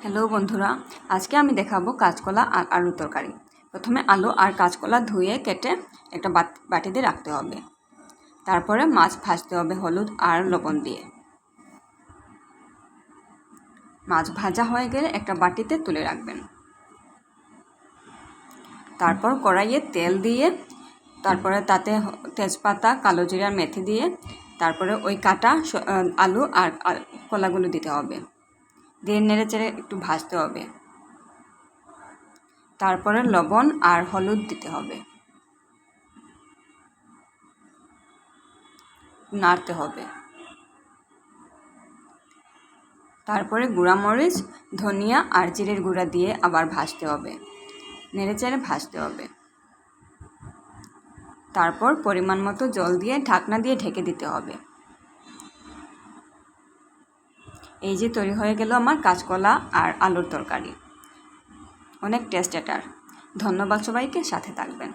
Hello বন্ধুরা, আজকে আমি দেখাবো কাঁচকলা আর আলু তরকারি। প্রথমে আলু আর কাঁচকলা ধুয়ে কেটে একটা বাটিতে রাখতে হবে। তারপরে মাছ ভাজতে হবে হলুদ আর লবণ দিয়ে। মাছ ভাজা হয়ে গেলে একটা বাটিতে তুলে রাখবেন। তারপর কড়াইয়ে তেল দিয়ে তারপরে তাতে তেজপাতা, কালো জিরা, মেথি দিয়ে তারপরে ওই কাটা আলু আর কলাগুলো দিতে হবে, দিয়ে নেড়ে চেড়ে একটু ভাজতে হবে। তারপরে লবণ আর হলুদ দিতে হবে, নাড়তে হবে। তারপরে গুঁড়ামরিচ, ধনিয়া আর জিরের গুঁড়া দিয়ে আবার ভাজতে হবে, নেড়েচেড়ে ভাজতে হবে। তারপর পরিমাণ মতো জল দিয়ে ঢাকনা দিয়ে ঢেকে দিতে হবে। এই যে তৈরি হয়ে গেল আমার কাঁচকলা আর আলুর তরকারি। অনেক টেস্ট এটার। ধন্যবাদ সবাইকে, সাথে থাকবেন।